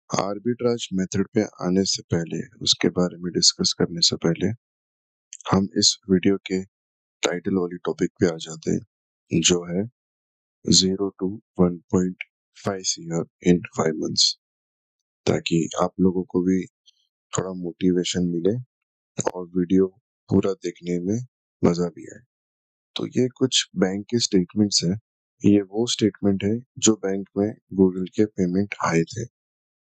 Arbitrage method पे आने से पहले, उसके बारे में डिस्कस करने से पहले, हम इस वीडियो के टाइटल वाली टॉपिक पे आ जाते हैं, जो है 0 to 1.5 CR in 5 months, ताकि आप लोगों को भी थोड़ा मोटिवेशन मिले और वीडियो पूरा देखने में मजा भी आए। तो ये कुछ बैंक के स्टेटमेंट्स हैं। ये वो स्टेटमेंट है जो बैंक में गूगल के पेमेंट आए थे,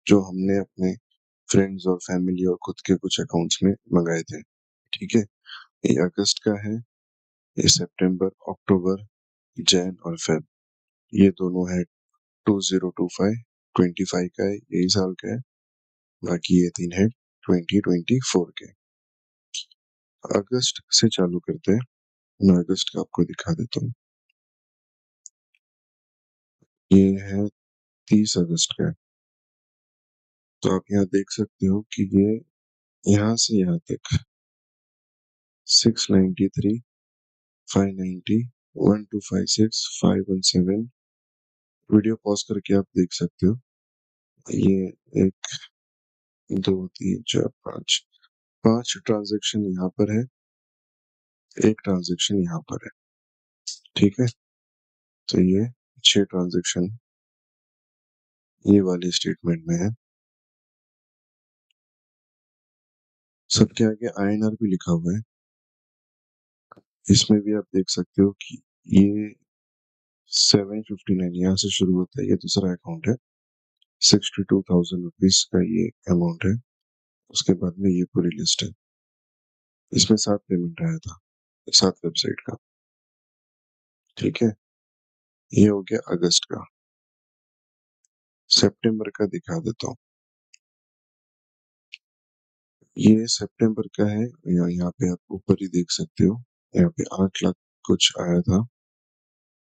जो हमने अपने फ्रेंड्स और फैमिली और खुद के कुछ अकाउंट्स में मंगाए थे। ठीक है, ये अगस्त का है, ये सितंबर, अक्टूबर, जैन और फेब, ये दोनों है 2025, 25 का है, यही साल का है। बाकी ये 3 है 2024 के। अगस्त से चालू करते हैं। मैं अगस्त का आपको दिखा देता हूँ। ये है 30 अगस्त का है। तो आप यहाँ देख सकते हो कि ये यहाँ से यहाँ तक 693, 590, 1256, 517। वीडियो पॉज करके आप देख सकते हो। ये 1, 2, 3, 4, 5 ट्रांजैक्शन यहाँ पर है, एक ट्रांजैक्शन यहाँ पर है। ठीक है, तो ये 6 ट्रांजैक्शन ये वाले स्टेटमेंट में है। सबके आगे INR भी लिखा हुआ है। इसमें भी आप देख सकते हो कि ये 759 यहाँ से शुरू होता है। ये दूसरा अकाउंट है, 62,000 रुपीज का ये अमाउंट है। उसके बाद में ये पूरी लिस्ट है। इसमें 7 पेमेंट आया था, 7 वेबसाइट का। ठीक है, ये हो गया अगस्त का। सितंबर का दिखा देता हूँ। ये सितंबर का है। यहाँ पे आप ऊपर ही देख सकते हो, यहाँ पे 8 लाख कुछ आया था।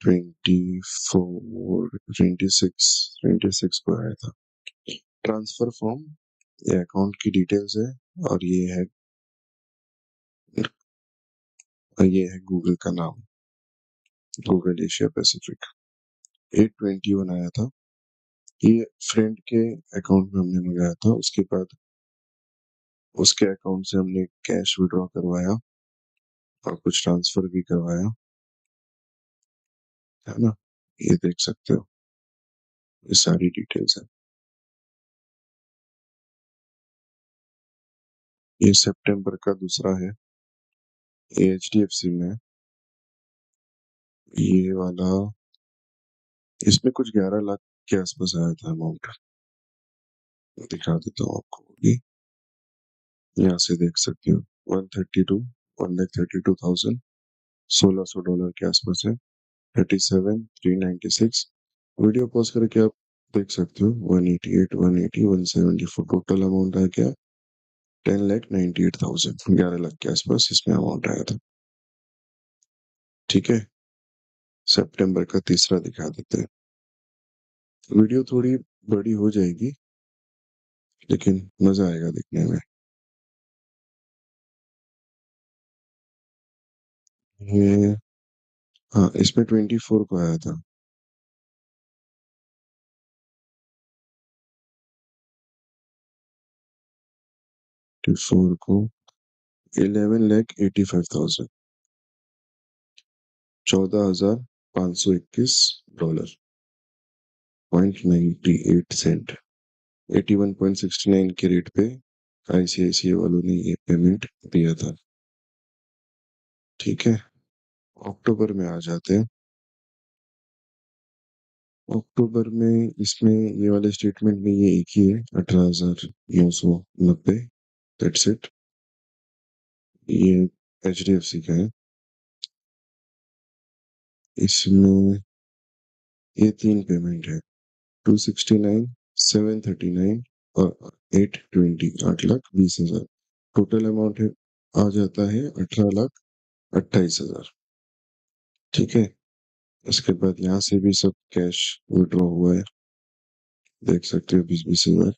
24, 26 को आया था। ट्रांसफर फॉर्म, ये अकाउंट की डिटेल्स है, और ये है गूगल का नाम, गूगल एशिया पैसिफिक। 821 आया था। ये फ्रेंड के अकाउंट में हमने मंगाया था। उसके बाद उसके अकाउंट से हमने कैश विड्रॉ करवाया और कुछ ट्रांसफर भी करवाया, है ना। ये देख सकते हो, ये सारी डिटेल्स है। ये सितंबर का दूसरा है, ये HDFC में है। ये वाला, इसमें कुछ 11 लाख के आसपास आया था अमाउंट। दिखा देता हूँ आपको भी, यहाँ से देख सकते हो। 1,32,000, $1,600 के आसपास है। 37,396। वीडियो पॉज करके आप देख सकते हो। 188, 180, 174 टोटल अमाउंट आ गया 10,98,000, 11 लाख के आसपास इसमें अमाउंट आया था। ठीक है, सितंबर का तीसरा दिखा देते हैं। वीडियो थोड़ी बड़ी हो जाएगी, लेकिन मजा आएगा देखने में। ये, हाँ, इसमें 24 को आया था। 24 को 11,85,000, $14,521, 0.98 81.69 के रेट पे ICICI वालों ने ये पेमेंट दिया था। ठीक है, अक्टूबर में आ जाते हैं। अक्टूबर में इसमें ये वाले स्टेटमेंट में ये एक ही है, 18,990। That's it. ये HDFC का है। इसमें ये 3 पेमेंट है, 269, 739 और 820, 8,20,000। टोटल अमाउंट है, आ जाता है 18,28,000। ठीक है, उसके बाद यहाँ से भी सब कैश विड्रॉ हुआ है, देख सकते हो, 20,000।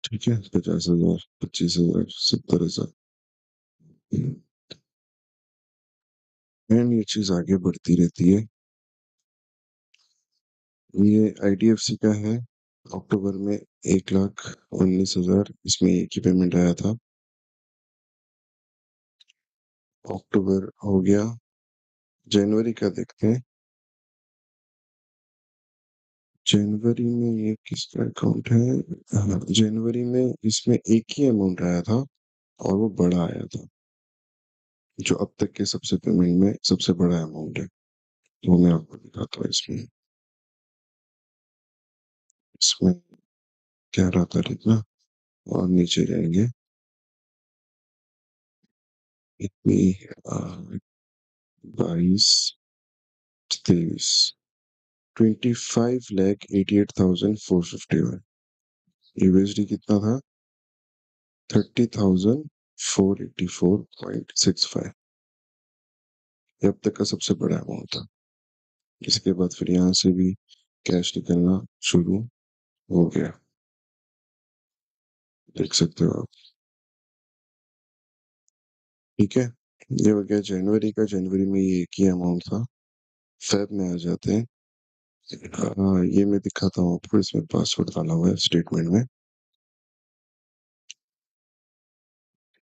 ठीक है, 50,000, 25,000, 70,000। एंड ये चीज आगे बढ़ती रहती है। ये आईडीएफसी का है। अक्टूबर में 1,19,000 इसमें एक ही पेमेंट आया था। अक्टूबर हो गया। जनवरी का देखते हैं। जनवरी में ये किसका अकाउंट है? हाँ, जनवरी में इसमें एक ही अमाउंट आया था और वो बड़ा आया था, जो अब तक के सबसे पेमेंट में सबसे बड़ा अमाउंट है। वो मैं आपको दिखाता हूँ इसमें। इसमें 11 तारीख ना, और नीचे जाएंगे। इतनी 22, 23, 25,88,451। यूएसडी कितना था? 30,484.65। ये अब तक का सबसे बड़ा अमाउंट था। इसके बाद फिर यहाँ से भी कैश निकलना शुरू हो गया, देख सकते हो आप। ठीक है, ये हो गया जनवरी का। जनवरी में ये एक ही अमाउंट था। फेब में आ जाते हैं। हाँ, ये मैं दिखाता हूँ आपको। इसमें पासवर्ड डाला हुआ है स्टेटमेंट में।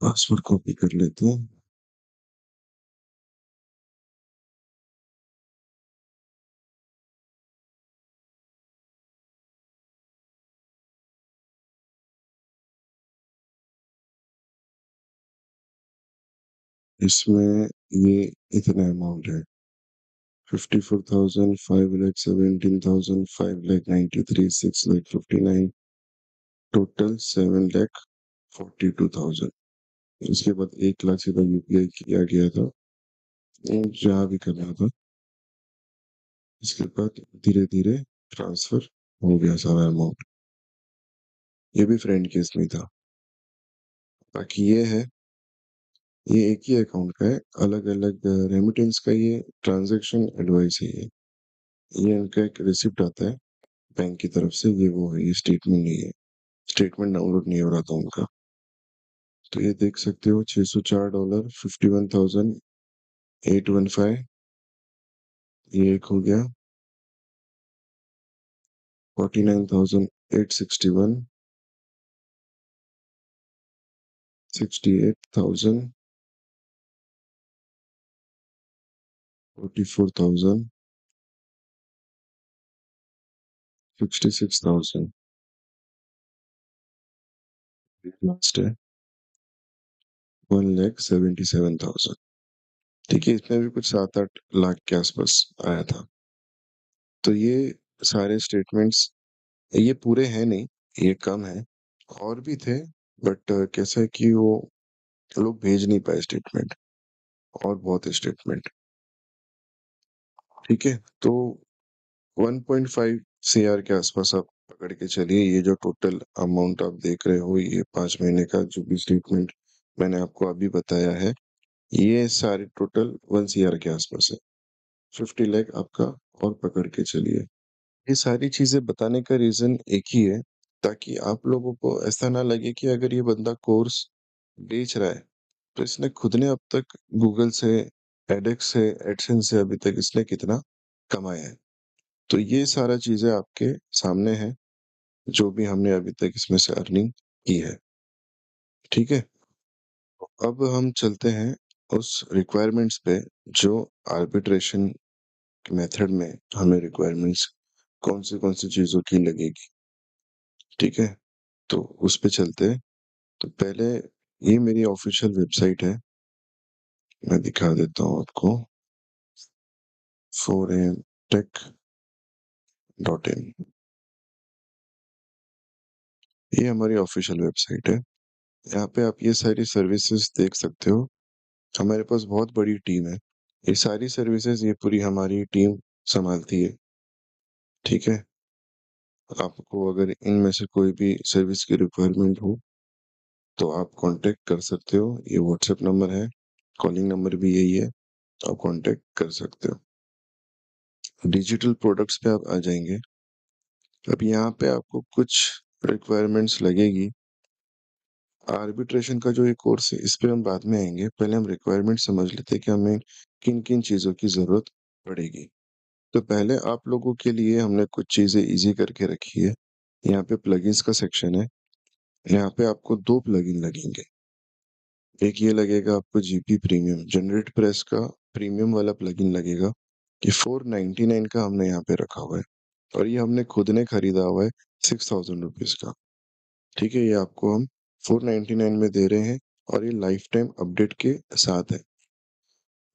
पासवर्ड कॉपी कर लेते हैं। इसमें ये इतना अमाउंट है। 54,000, 5,17,000, 5,93,000, 6,59,000, टोटल 7,42,000। उसके बाद 1 लाख सीधा यूपीआई किया गया था, जहाँ भी करना था। इसके बाद धीरे धीरे ट्रांसफर हो गया सारा अमाउंट। ये भी फ्रेंड केस में था। बाकी ये है, ये एक ही अकाउंट का है, अलग अलग रेमिटेंस का। ये ट्रांजैक्शन एडवाइस है। ये इनका एक रिसिप्ट आता है बैंक की तरफ से। ये वो है, ये स्टेटमेंट नहीं है। स्टेटमेंट डाउनलोड नहीं हो रहा था उनका। तो ये देख सकते हो, $604, 51,815। ये एक हो गया। 49,861, 68,000, 44,000, 66,000। लास्ट है 1,77,000। ठीक है, इसमें भी कुछ 7-8 लाख के आसपास आया था। तो ये सारे स्टेटमेंट्स, ये पूरे हैं नहीं, ये कम है। और भी थे, बट कैसा है कि वो लोग भेज नहीं पाए स्टेटमेंट। और बहुत है स्टेटमेंट। ठीक है, तो 1.5 सीआर के आसपास आप पकड़ के चलिए। ये जो टोटल अमाउंट आप देख रहे हो, ये 5 महीने का जो भी स्टेटमेंट मैंने आपको अभी बताया है, ये सारे टोटल 1 सीआर के आसपास है। 50 लाख आपका, और पकड़ के चलिए। ये सारी चीजें बताने का रीजन एक ही है, ताकि आप लोगों को ऐसा ना लगे कि अगर ये बंदा कोर्स बेच रहा है, तो इसने खुद ने अब तक गूगल से, एडेक्स से, एडसेंस से अभी तक इसने कितना कमाया है। तो ये सारा चीजें आपके सामने है, जो भी हमने अभी तक इसमें से अर्निंग की है। ठीक है, अब हम चलते हैं उस रिक्वायरमेंट्स पे, जो आर्बिट्रेशन मेथड में हमें रिक्वायरमेंट्स कौन सी चीजों की लगेगी। ठीक है, तो उस पे चलते हैं। तो पहले, ये मेरी ऑफिशियल वेबसाइट है, मैं दिखा देता हूँ आपको। 4amtech.in, ये हमारी ऑफिशियल वेबसाइट है। यहाँ पे आप ये सारी सर्विसेज देख सकते हो। हमारे पास बहुत बड़ी टीम है। ये सारी सर्विसेज ये पूरी हमारी टीम संभालती है। ठीक है, आपको अगर इनमें से कोई भी सर्विस की रिक्वायरमेंट हो, तो आप कांटेक्ट कर सकते हो। ये व्हाट्सएप नंबर है, कॉलिंग नंबर भी यही है, आप कांटेक्ट कर सकते हो। डिजिटल प्रोडक्ट्स पे आप आ जाएंगे। अब यहाँ पे आपको कुछ रिक्वायरमेंट्स लगेगी। आर्बिट्रेशन का जो ये कोर्स है, इस पे हम बाद में आएंगे। पहले हम रिक्वायरमेंट समझ लेते हैं कि हमें किन किन चीज़ों की ज़रूरत पड़ेगी। तो पहले आप लोगों के लिए हमने कुछ चीज़ें ईज़ी करके रखी है। यहाँ पे प्लगइन्स का सेक्शन है। यहाँ पे आपको 2 प्लगइन लगेंगे। एक ये लगेगा आपको जीपी प्रीमियम, जनरेट प्रेस का प्रीमियम वाला प्लगइन लगेगा। ये 499 का हमने यहाँ पे रखा हुआ है और ये हमने खुद ने खरीदा हुआ है 6000 रुपीज़ का। ठीक है? ये आपको हम 499 में दे रहे हैं और ये लाइफ टाइम अपडेट के साथ है।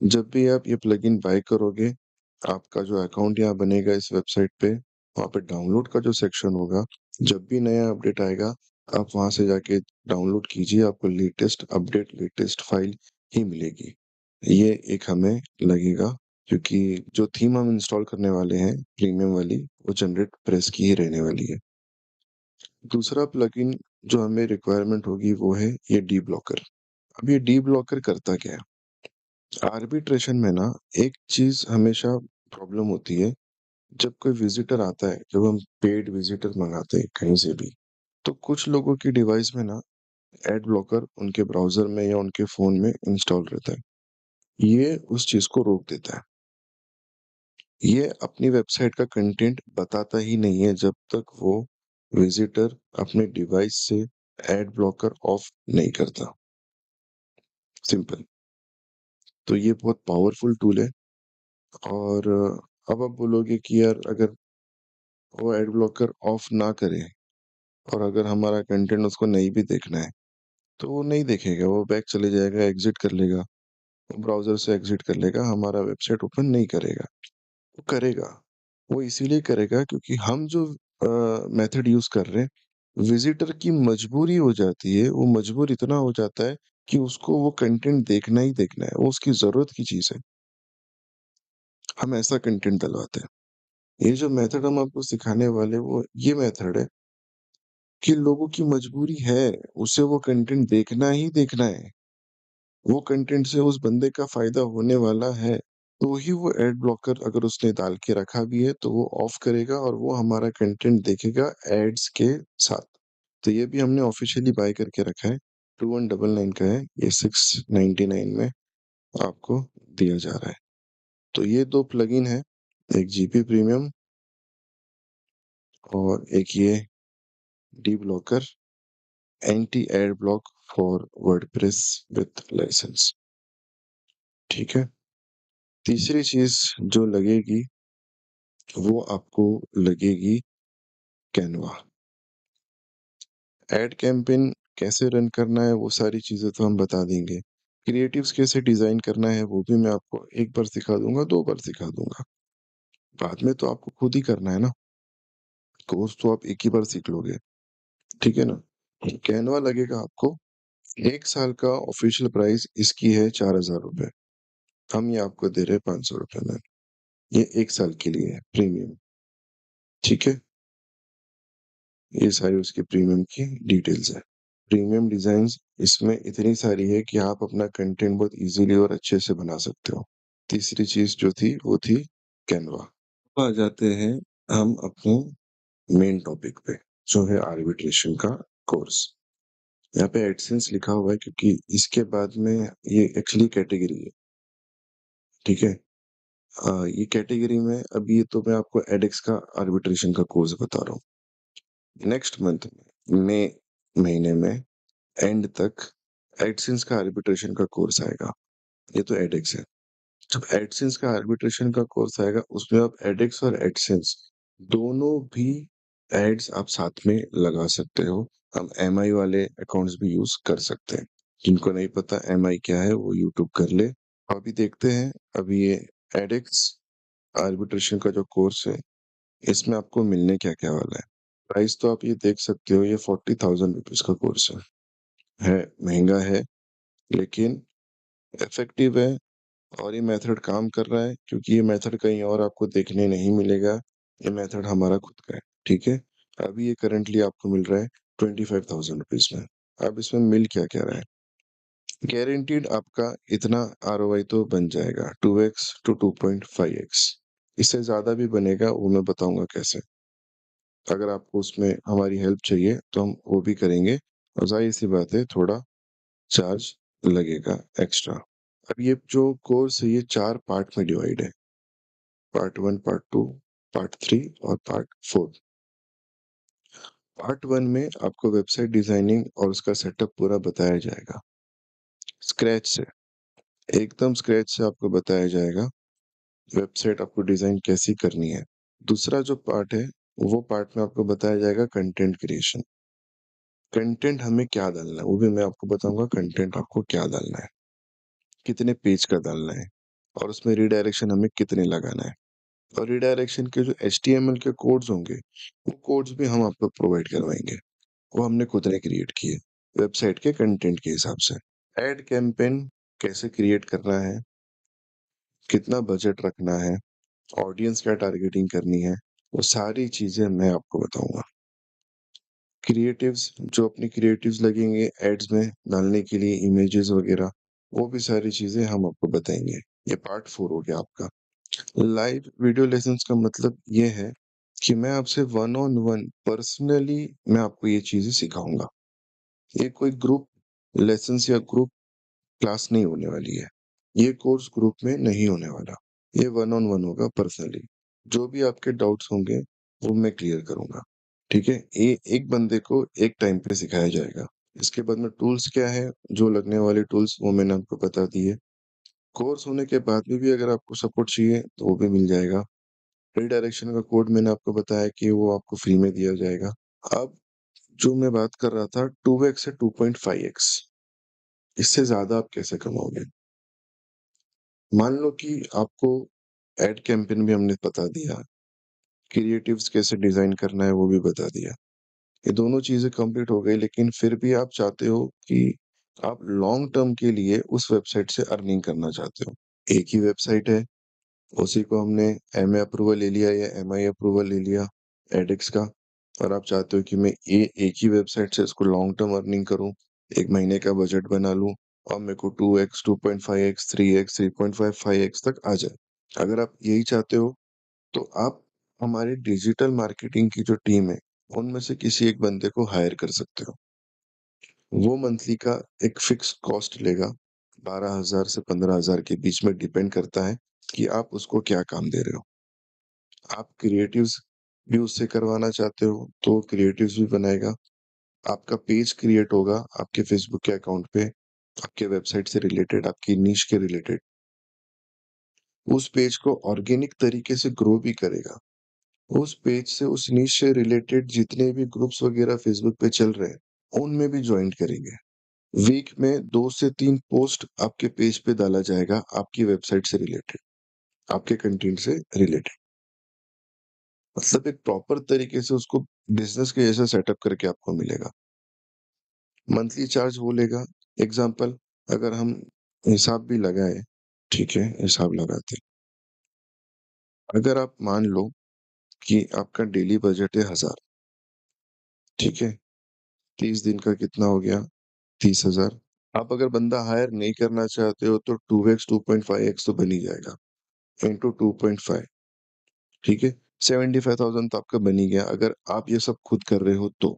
जब भी आप ये प्लगइन बाय करोगे, आपका जो अकाउंट यहाँ बनेगा इस वेबसाइट पे, वहाँ पे डाउनलोड का जो सेक्शन होगा, जब भी नया अपडेट आएगा, आप वहाँ से जाके डाउनलोड कीजिए, आपको लेटेस्ट अपडेट, लेटेस्ट फाइल ही मिलेगी। ये एक हमें लगेगा क्योंकि जो थीम हम इंस्टॉल करने वाले हैं, प्रीमियम वाली, वो जनरेट प्रेस की ही रहने वाली है। दूसरा प्लगइन जो हमें रिक्वायरमेंट होगी वो है ये डी ब्लॉकर। अब ये डी ब्लॉकर करता क्या है? आर्बिट्रेशन में ना एक चीज़ हमेशा प्रॉब्लम होती है, जब कोई विज़िटर आता है, जब हम पेड विज़िटर मँगाते हैं कहीं से भी, तो कुछ लोगों की डिवाइस में ना एड ब्लॉकर उनके ब्राउज़र में या उनके फ़ोन में इंस्टॉल रहता है। ये उस चीज़ को रोक देता है। ये अपनी वेबसाइट का कंटेंट बताता ही नहीं है जब तक वो विज़िटर अपने डिवाइस से एड ब्लॉकर ऑफ नहीं करता, सिंपल। तो ये बहुत पावरफुल टूल है और अब आप बोलोगे कि यार अगर वो एड ब्लॉकर ऑफ ना करे और अगर हमारा कंटेंट उसको नहीं भी देखना है, तो वो नहीं देखेगा, वो बैक चले जाएगा, एग्ज़िट कर लेगा, वो ब्राउज़र से एग्ज़िट कर लेगा, हमारा वेबसाइट ओपन नहीं करेगा। वो करेगा, वो इसीलिए करेगा क्योंकि हम जो मेथड यूज़ कर रहे हैं, विज़िटर की मजबूरी हो जाती है, वो मजबूर इतना हो जाता है कि उसको वो कंटेंट देखना ही देखना है, वो उसकी ज़रूरत की चीज़ है। हम ऐसा कंटेंट डलवाते हैं। ये जो मेथड हम आपको सिखाने वाले हैं, वो ये मेथड है कि लोगों की मजबूरी है, उसे वो कंटेंट देखना ही देखना है। वो कंटेंट से उस बंदे का फ़ायदा होने वाला है, तो ही वो एड ब्लॉकर अगर उसने डाल के रखा भी है, तो वो ऑफ करेगा और वो हमारा कंटेंट देखेगा एड्स के साथ। तो ये भी हमने ऑफ़िशियली बाय करके रखा है, 2199 का है, ये 699 में आपको दिया जा रहा है। तो ये 2 प्लगइन हैं, एक जीपी प्रीमियम और एक ये D blocker anti ad block for WordPress with license, ठीक है? तीसरी चीज़ जो लगेगी, वो आपको लगेगी कैनवा। एड कैंपेन कैसे रन करना है, वो सारी चीज़ें तो हम बता देंगे। क्रिएटिव्स कैसे डिज़ाइन करना है, वो भी मैं आपको 1 बार सिखा दूँगा, 2 बार सिखा दूँगा। बाद में तो आपको खुद ही करना है ना, कोर्स तो आप एक ही बार सीख लोगे, ठीक है ना? कैनवा लगेगा आपको 1 साल का ऑफ़िशियल प्राइस इसकी है ₹4000, हम ये आपको दे रहे हैं ₹500 में। ये 1 साल के लिए है, प्रीमियम, ठीक है? ये सारी उसकी प्रीमियम की डिटेल्स हैं। प्रीमियम डिज़ाइन्स इसमें इतनी सारी है कि आप अपना कंटेंट बहुत ईज़िली और अच्छे से बना सकते हो। तीसरी चीज़ जो थी, वो थी कैनवा। अब आ जाते हैं हम अपने मेन टॉपिक पे, जो है आर्बिट्रेशन का कोर्स। यहाँ पे एडसेंस लिखा हुआ है क्योंकि इसके बाद में ये एक्चुअली कैटेगरी है, ठीक है? ये कैटेगरी में अभी ये तो मैं आपको एडएक्स का आर्बिट्रेशन का कोर्स बता रहा हूँ। नेक्स्ट मंथ में, मई महीने में एंड तक एडसेंस का आर्बिट्रेशन का कोर्स आएगा। ये तो एडएक्स है। जब एडसेंस का आर्बिट्रेशन का कोर्स आएगा, उसमें आप एडएक्स और एडसेंस दोनों भी एड्स आप साथ में लगा सकते हो। हम एमआई वाले अकाउंट्स भी यूज़ कर सकते हैं। जिनको नहीं पता एमआई क्या है, वो यूट्यूब कर ले। अभी देखते हैं, अभी ये एडएक्स आर्बिट्रेशन का जो कोर्स है, इसमें आपको मिलने क्या-क्या वाला है। प्राइस तो आप ये देख सकते हो, ये 40,000 रुपीज़ का कोर्स है। महँगा है, लेकिन इफ़ेक्टिव है और ये मेथड काम कर रहा है क्योंकि ये मेथड कहीं और आपको देखने नहीं मिलेगा। ये मेथड हमारा खुद का है, ठीक है? अभी ये करंटली आपको मिल रहा है 25,000 रुपीज़ में। अब इसमें मिल क्या-क्या रहा है? गारंटीड आपका इतना आरओआई तो बन जाएगा 2x टू 2.5x। इससे ज़्यादा भी बनेगा, वो मैं बताऊँगा कैसे। अगर आपको उसमें हमारी हेल्प चाहिए, तो हम वो भी करेंगे और ज़ाहिर-सी बात है थोड़ा चार्ज लगेगा एक्स्ट्रा। अब ये जो कोर्स है ये 4 पार्ट में डिवाइड है। पार्ट 1, पार्ट 2, पार्ट 3 और पार्ट 4। पार्ट 1 में आपको वेबसाइट डिज़ाइनिंग और उसका सेटअप पूरा बताया जाएगा। स्क्रैच से, एकदम स्क्रैच से आपको बताया जाएगा, वेबसाइट आपको डिज़ाइन कैसी करनी है। दूसरा जो पार्ट है, वो पार्ट में आपको बताया जाएगा कंटेंट क्रिएशन। कंटेंट हमें क्या डालना है, वो भी मैं आपको बताऊँगा कंटेंट आपको क्या डालना है, कितने पेज का डालना है और उसमें रीडायरेक्शन हमें कितने लगाना है। और रीडायरेक्शन के जो एचटीएमएल के कोड्स होंगे, वो कोड्स भी हम आपको प्रोवाइड करवाएँगे। वो हमने खुद ने क्रिएट किए, वेबसाइट के कंटेंट के हिसाब से। ऐड कैंपेन कैसे क्रिएट करना है, कितना बजट रखना है, ऑडियंस क्या टारगेटिंग करनी है, वो सारी चीज़ें मैं आपको बताऊँगा। क्रिएटिव्स जो अपनी क्रिएटिव्स लगेंगे एड्स में डालने के लिए इमेजेस वगैरह, वो भी सारी चीज़ें हम आपको बताएँगे। ये पार्ट 4 हो गया आपका। लाइव वीडियो लेसन्स का मतलब ये है कि मैं आपसे वन ऑन वन पर्सनली मैं आपको ये चीज़ें सिखाऊँगा। ये कोई ग्रुप लेसन्स या ग्रुप क्लास नहीं होने वाली है। ये कोर्स ग्रुप में नहीं होने वाला। ये वन ऑन वन होगा पर्सनली। जो भी आपके डाउट्स होंगे, वो मैं क्लियर करूँगा। ठीक है? ये एक बंदे को एक टाइम पे सिखाया जाएगा। इसके बाद में टूल्स क्या है, जो लगने वाले टूल्स वो मैंने आपको बता दिए। कोर्स होने के बाद में भी अगर आपको सपोर्ट चाहिए, तो वो भी मिल जाएगा। रीडायरेक्शन का कोड मैंने आपको बताया कि वो आपको फ्री में दिया जाएगा। अब जो मैं बात कर रहा था 2x से 2.5x इससे ज़्यादा आप कैसे कमाओगे? मान लो कि आपको एड कैंपेन भी हमने बता दिया, क्रिएटिव्स कैसे डिज़ाइन करना है वो भी बता दिया। ये दोनों चीज़ें कंप्लीट हो गई लेकिन फिर भी आप चाहते हो कि आप लॉन्ग टर्म के लिए उस वेबसाइट से अर्निंग करना चाहते हो। एक ही वेबसाइट है, उसी को हमने एमए अप्रूवल ले लिया या एमआई अप्रूवल ले लिया एडएक्स का और आप चाहते हो कि मैं ये एक ही वेबसाइट से इसको लॉन्ग टर्म अर्निंग करूँ, 1 महीने का बजट बना लूँ और मेरे को 2x, 2.5x, 3x, 3.5, 5x तक आ जाए। अगर आप यही चाहते हो, तो आप हमारी डिजिटल मार्केटिंग की जो टीम है, उनमें से किसी एक बंदे को हायर कर सकते हो। वो मंथली का एक फिक्स कॉस्ट लेगा, 12,000 से 15,000 के बीच में डिपेंड करता है कि आप उसको क्या काम दे रहे हो। आप क्रिएटिव्स भी उससे करवाना चाहते हो, तो क्रिएटिव्स भी बनाएगा। आपका पेज क्रिएट होगा आपके फ़ेसबुक के अकाउंट पे, आपके वेबसाइट से रिलेटेड, आपकी नीश के रिलेटेड। उस पेज को ऑर्गेनिक तरीके से ग्रो भी करेगा। उस पेज से उस नीश से रिलेटेड जितने भी ग्रुप्स वगैरह फ़ेसबुक पे चल रहे हैं, उनमें भी जॉइन करेंगे। वीक में 2 से 3 पोस्ट आपके पेज पे डाला जाएगा, आपकी वेबसाइट से रिलेटेड, आपके कंटेंट से रिलेटेड। मतलब एक प्रॉपर तरीके से उसको बिज़नेस के जैसा सेटअप करके आपको मिलेगा। मंथली चार्ज वो लेगा, एग्ज़ाम्पल अगर हम हिसाब भी लगाएँ, ठीक है? हिसाब लगाते हैं। अगर आप मान लो कि आपका डेली बजट है 1000, ठीक है? 30 दिन का कितना हो गया? 30,000। आप अगर बंदा हायर नहीं करना चाहते हो तो 2x, 2.5x तो बन ही जाएगा, इंटू 2.5, ठीक है? 75,000 तो आपका बन ही गया, अगर आप ये सब खुद कर रहे हो तो।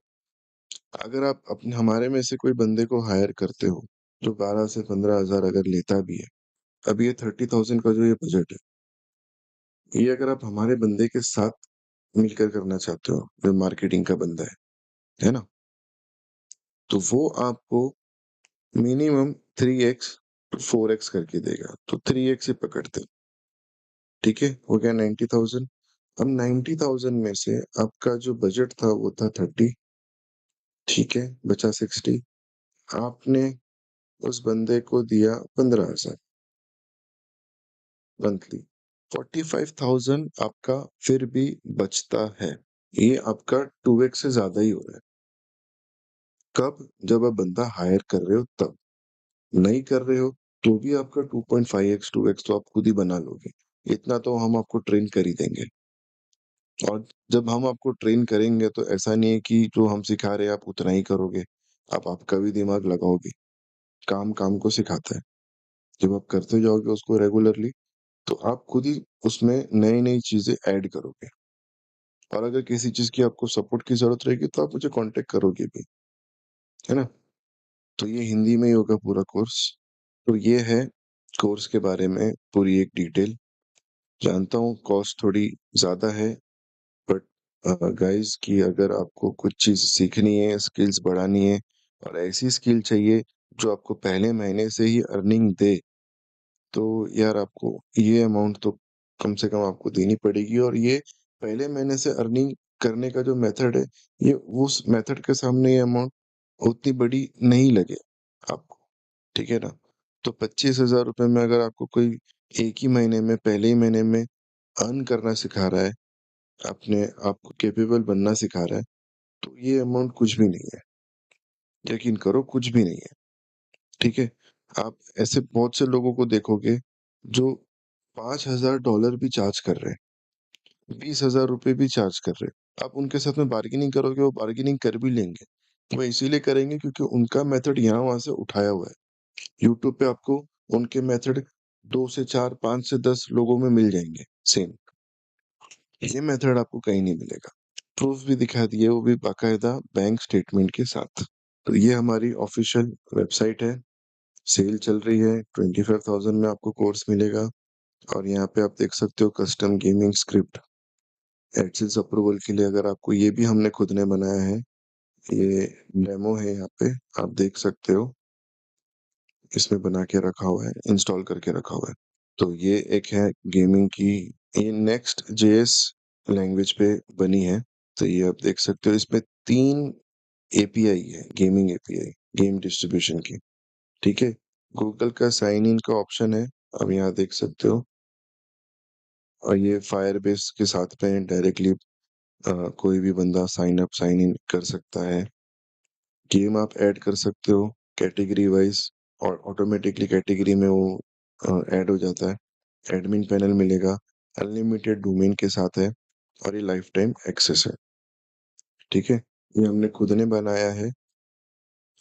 अगर आप अपने हमारे में से कोई बंदे को हायर करते हो, जो 12 से 15,000 अगर लेता भी है, अब ये 30,000 का जो ये बजट है, ये अगर आप हमारे बंदे के साथ मिलकर करना चाहते हो, जो मार्केटिंग का बंदा है ना? तो वो आपको मिनिमम 3x टू 4x करके देगा, तो 3x ही पकड़ते हैं, ठीक है? हो गया 90,000। अब 90,000 में से आपका जो बजट था वो था 30, ठीक है? बचा 60। आपने उस बंदे को दिया 15,000 मंथली, 45,000 आपका फिर भी बचता है। ये आपका 2x से ज़्यादा ही हो रहा है। कब? जब आप बंदा हायर कर रहे हो तब। नहीं कर रहे हो, तो भी आपका 2.5x, 2x तो आप खुद ही बना लोगे। इतना तो हम आपको ट्रेन कर ही देंगे। और जब हम आपको ट्रेन करेंगे तो ऐसा नहीं है कि जो हम सिखा रहे हैं आप उतना ही करोगे। आप आपका भी दिमाग लगाओगे। काम काम को सिखाता है। जब आप करते जाओगे उसको रेगुलरली तो आप खुद ही उसमें नई-नई चीज़ें ऐड करोगे। और अगर किसी चीज़ की आपको सपोर्ट की ज़रूरत रहेगी तो आप मुझे कॉन्टैक्ट करोगे भी, है ना? तो ये हिंदी में ही होगा पूरा कोर्स। तो ये है कोर्स के बारे में पूरी एक डिटेल। जानता हूँ कॉस्ट थोड़ी ज़्यादा है, बट गाइज़ कि अगर आपको कुछ चीज़ सीखनी है, स्किल्स बढ़ानी है और ऐसी स्किल चाहिए जो आपको पहले महीने से ही अर्निंग दे, तो यार आपको ये अमाउंट तो कम से कम आपको देनी पड़ेगी और ये पहले महीने से अर्निंग करने का जो मेथड है, ये उस मेथड के सामने ये अमाउंट उतनी बड़ी नहीं लगे आपको, ठीक है ना? तो 25,000 रुपए में अगर आपको कोई एक ही महीने में, पहले ही महीने में अर्न करना सिखा रहा है, अपने आप को कैपेबल बनना सिखा रहा है, तो ये अमाउंट कुछ भी नहीं है। यकीन करो कुछ भी नहीं है, ठीक है? आप ऐसे बहुत से लोगों को देखोगे जो $5,000 भी चार्ज कर रहे हैं, ₹20,000 भी चार्ज कर रहे हैं। आप उनके साथ में बार्गेनिंग करोगे, वो बार्गेनिंग कर भी लेंगे। वो इसीलिए करेंगे क्योंकि उनका मेथड यहाँ-वहाँ से उठाया हुआ है। यूट्यूब पे आपको उनके मेथड 2 से 4, 5 से 10 लोगों में मिल जाएँगे सेम। ये मेथड आपको कहीं नहीं मिलेगा। प्रूफ़ भी दिखा दिए, वो भी बाकायदा बैंक स्टेटमेंट के साथ। तो ये हमारी ऑफ़िशियल वेबसाइट है, सेल चल रही है, 25,000 में आपको कोर्स मिलेगा और यहाँ पे आप देख सकते हो custom gaming script, AdSense approval के लिए अगर आपको ये भी हमने खुद ने बनाया है, ये डेमो है यहाँ पे, आप देख सकते हो, इसमें बना के रखा हुआ है, इंस्टॉल करके रखा हुआ है। तो ये एक है गेमिंग की, ये नेक्स्ट जेएस लैंग्वेज पे बनी है। तो ये आप देख सकते हो इसमें 3 एपीआई है, गेमिंग एपीआई, गेम डिस्ट्रीब्यूशन की, ठीक है? गूगल का साइन इन का ऑप्शन है, आप यहाँ देख सकते हो और ये फायरबेस के साथ में डायरेक्टली कोई भी बंदा साइन अप, साइन इन कर सकता है। गेम आप ऐड कर सकते हो कैटेगरी वाइज़ और ऑटोमेटिकली कैटेगरी में वो ऐड हो जाता है। एडमिन पैनल मिलेगा, अनलिमिटेड डोमेन के साथ है और ये लाइफ टाइम एक्सेस है, ठीक है? ये हमने खुद ने बनाया है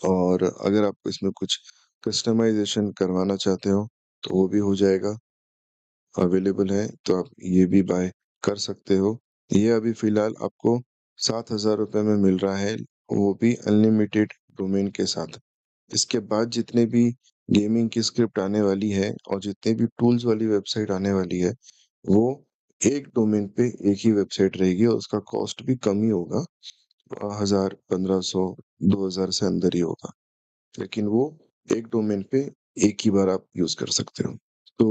और अगर आप इसमें कुछ कस्टमाइज़ेशन करवाना चाहते हो, तो वो भी हो जाएगा, अवेलेबल है, तो आप ये भी बाय कर सकते हो। ये अभी फ़िलहाल आपको ₹7,000 में मिल रहा है, वो भी अनलिमिटेड डोमेन के साथ। इसके बाद जितने भी गेमिंग की स्क्रिप्ट आने वाली है और जितने भी टूल्स वाली वेबसाइट आने वाली है, वो एक डोमेन पे एक ही वेबसाइट रहेगी और उसका कॉस्ट भी कम ही होगा। 1000, 1500, 2000 से अंदर ही होगा। लेकिन वो एक डोमेन पे एक ही बार आप यूज़ कर सकते हो। तो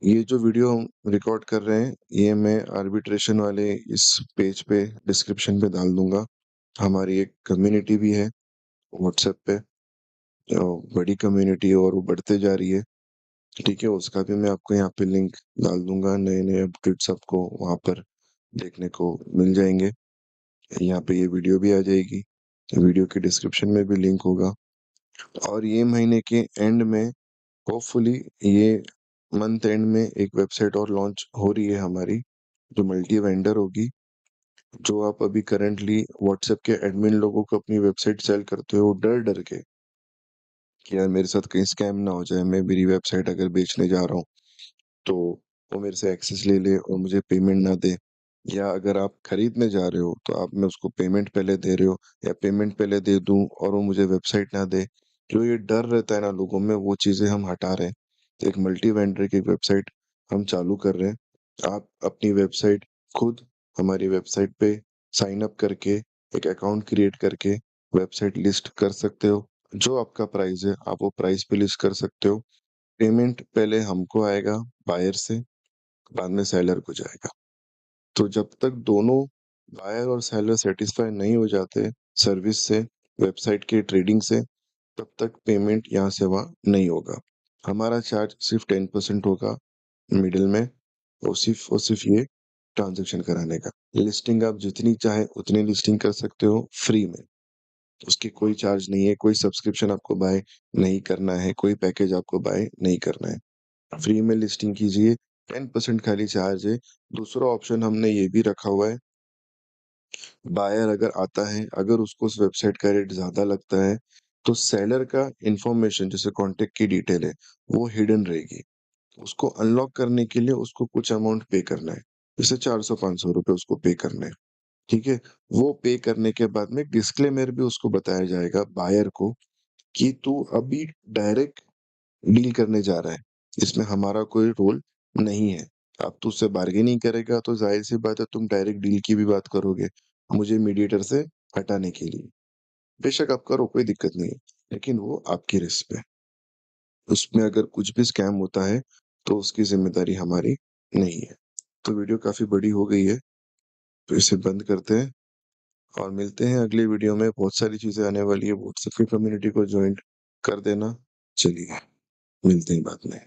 ये जो वीडियो हम रिकॉर्ड कर रहे हैं, ये मैं आर्बिट्रेशन वाले इस पेज पे डिस्क्रिप्शन पे डाल दूँगा। हमारी एक कम्युनिटी भी है व्हाट्सएप पे, बड़ी कम्युनिटी है और वो बढ़ते जा रही है, ठीक है? उसका भी मैं आपको यहाँ पे लिंक डाल दूँगा, नए-नए अपडेट्स आपको वहाँ पर देखने को मिल जाएँगे। यहाँ पे ये वीडियो भी आ जाएगी, वीडियो के डिस्क्रिप्शन में भी लिंक होगा और ये महीने के एंड में होपफुली ये मंथ एंड में एक वेबसाइट और लॉन्च हो रही है हमारी, जो मल्टी वेंडर होगी, जो आप अभी करंटली व्हाट्सएप के एडमिन लोगों को अपनी वेबसाइट सेल करते हो डर-डर के, कि यार मेरे साथ कहीं स्कैम ना हो जाए, मैं मेरी वेबसाइट अगर बेचने जा रहा हूँ, तो वो मेरे से एक्सेस ले ले और मुझे पेमेंट ना दे। या अगर आप खरीदने जा रहे हो, तो आप मैं उसको पेमेंट पहले दे रहे हो या पेमेंट पहले दे दूँ और वो मुझे वेबसाइट ना दे। जो ये डर रहता है ना लोगों में, वो चीज़ें हम हटा रहे हैं। तो एक मल्टी वेंडर की वेबसाइट हम चालू कर रहे हैं। आप अपनी वेबसाइट खुद हमारी वेबसाइट पे साइन अप करके, एक अकाउंट क्रिएट करके वेबसाइट लिस्ट कर सकते हो। जो आपका प्राइस है, आप वो प्राइस पे लिस्ट कर सकते हो। पेमेंट पहले हमको आएगा बायर से, बाद में सेलर को जाएगा। तो जब तक दोनों बायर और सेलर सैटिस्फाई नहीं हो जाते सर्विस से, वेबसाइट के ट्रेडिंग से, तब तक पेमेंट यहाँ से वहाँ नहीं होगा। हमारा चार्ज सिर्फ़ 10% होगा मिडल में और सिर्फ़ ये ट्रांज़ैक्शन कराने का। लिस्टिंग आप जितनी चाहे उतनी लिस्टिंग कर सकते हो फ्री में। उसकी कोई चार्ज नहीं है, कोई सब्सक्रिप्शन आपको बाय नहीं करना है, कोई पैकेज आपको बाय नहीं करना है। फ्री में लिस्टिंग कीजिए, 10% खाली चार्ज है। दूसरा ऑप्शन हमने ये भी रखा हुआ है, बायर अगर आता है, अगर उसको उस वेबसाइट का रेट ज़्यादा लगता है, तो सेलर का इन्फॉर्मेशन जैसे कॉन्टैक्ट की डिटेल है, वो हिडन रहेगी। उसको अनलॉक करने के लिए उसको कुछ अमाउंट पे करना है, जैसे 400-500 रुपए उसको पे करने हैं, ठीक है? वो पे करने के बाद में डिस्क्लेमर भी उसको बताया जाएगा बायर को कि तू अभी डायरेक्ट डील करने जा रहा है, इसमें हमारा कोई रोल नहीं है। अब तू उससे बार्गेनिंग करेगा तो ज़ाहिर-सी बात है तुम डायरेक्ट डील की भी बात करोगे, मुझे मीडिएटर से हटाने के लिए। बेशक आप करो, कोई दिक्कत नहीं है, लेकिन वो आपकी रिस्क पे। उसमें अगर कुछ भी स्कैम होता है, तो उसकी ज़िम्मेदारी हमारी नहीं है। तो वीडियो काफ़ी बड़ी हो गई है, तो इसे बंद करते हैं और मिलते हैं अगली वीडियो में। बहुत सारी चीज़ें आने वाली है, व्हाट्सएप की कम्युनिटी को जॉइन कर देना। चलिए, मिलते हैं बाद में।